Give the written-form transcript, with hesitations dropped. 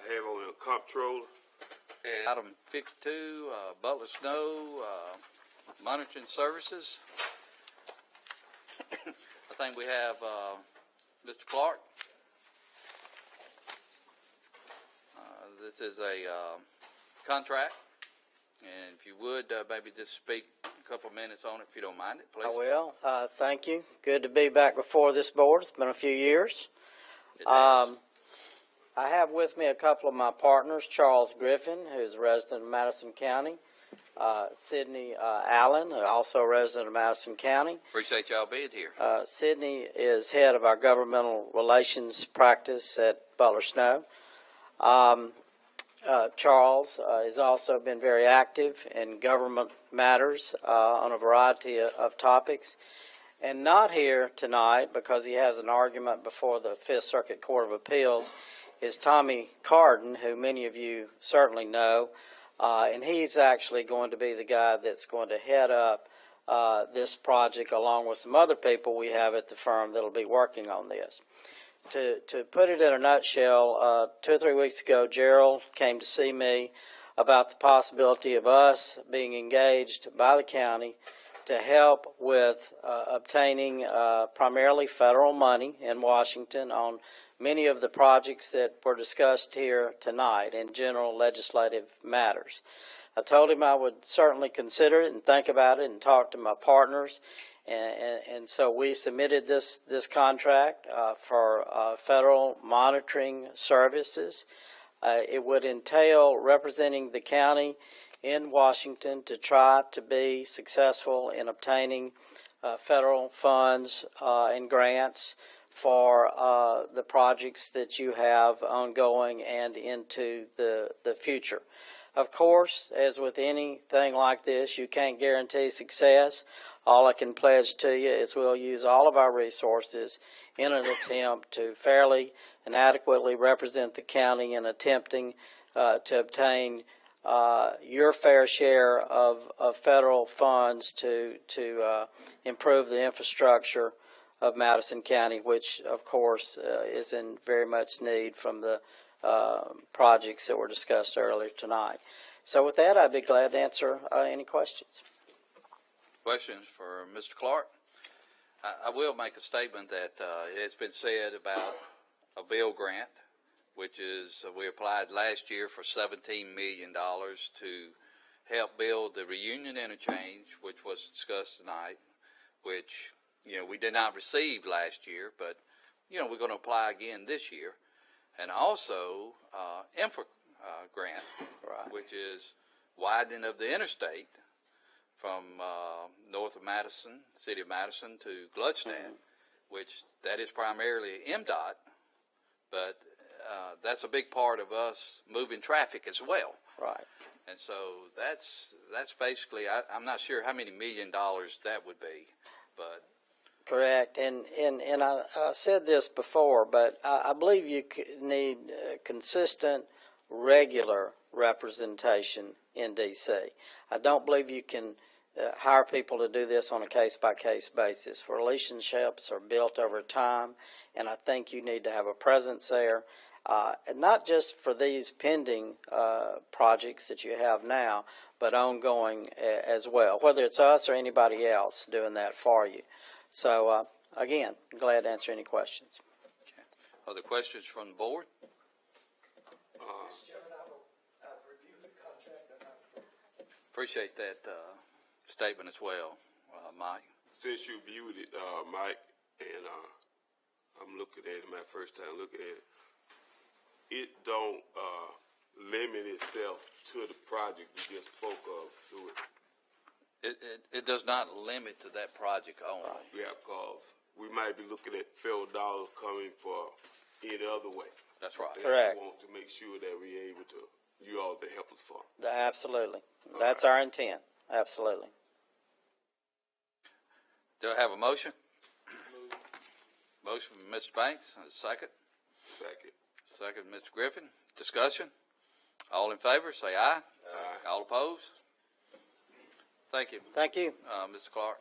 I have on a comptroller. And Item 52, Butler Snow, monitoring services. I think we have Mr. Clark. This is a contract, and if you would, maybe just speak a couple of minutes on it, if you don't mind it, please. I will. Thank you. Good to be back before this board. It's been a few years. It has. I have with me a couple of my partners, Charles Griffin, who's a resident of Madison County, Sydney Allen, also a resident of Madison County. Appreciate y'all being here. Sydney is head of our governmental relations practice at Butler Snow. Charles has also been very active in government matters on a variety of topics, and not here tonight because he has an argument before the Fifth Circuit Court of Appeals is Tommy Carden, who many of you certainly know, and he's actually going to be the guy that's going to head up this project along with some other people we have at the firm that will be working on this. To put it in a nutshell, 2 or 3 weeks ago, Gerald came to see me about the possibility of us being engaged by the county to help with obtaining primarily federal money in Washington on many of the projects that were discussed here tonight in general legislative matters. I told him I would certainly consider it and think about it and talk to my partners. And so we submitted this contract for federal monitoring services. It would entail representing the county in Washington to try to be successful in obtaining federal funds and grants for the projects that you have ongoing and into the future. Of course, as with anything like this, you can't guarantee success. All I can pledge to you is we'll use all of our resources in an attempt to fairly and adequately represent the county in attempting to obtain your fair share of federal funds to improve the infrastructure of Madison County, which, of course, is in very much need from the projects that were discussed earlier tonight. So with that, I'd be glad to answer any questions. Questions for Mr. Clark? I will make a statement that it's been said about a bill grant, which is we applied last year for $17 million to help build the Reunion Interchange, which was discussed tonight, which we did not receive last year, but we're going to apply again this year. And also infra grant, Right. which is widening of the interstate from north of Madison, city of Madison, to Gluckstadt, which that is primarily MDOT, but that's a big part of us moving traffic as well. Right. And so that's basically, I'm not sure how many $1 million that would be, but. Correct, and I said this before, but I believe you need consistent, regular representation in D.C. I don't believe you can hire people to do this on a case-by-case basis. Relationships are built over time, and I think you need to have a presence there, and not just for these pending projects that you have now, but ongoing as well, whether it's us or anybody else doing that for you. So, again, glad to answer any questions. Okay. Other questions from the board? Mr. Chairman, I've reviewed the contract. Appreciate that statement as well, Mike. since you viewed it, Mike, and I'm looking at it my first time looking at it, it don't limit itself to the project we just spoke of, do it? It does not limit to that project only. Yeah, because we might be looking at federal dollars coming for any other way. That's right. And Correct. we want to make sure that we're able to, you all to help us for. Absolutely. That's our intent. Absolutely. Do I have a motion? Motion from Mr. Banks, a second. Second. Second, Mr. Griffin. Discussion? All in favor, say aye. Aye. All opposed? Thank you, Thank you. Mr. Clark.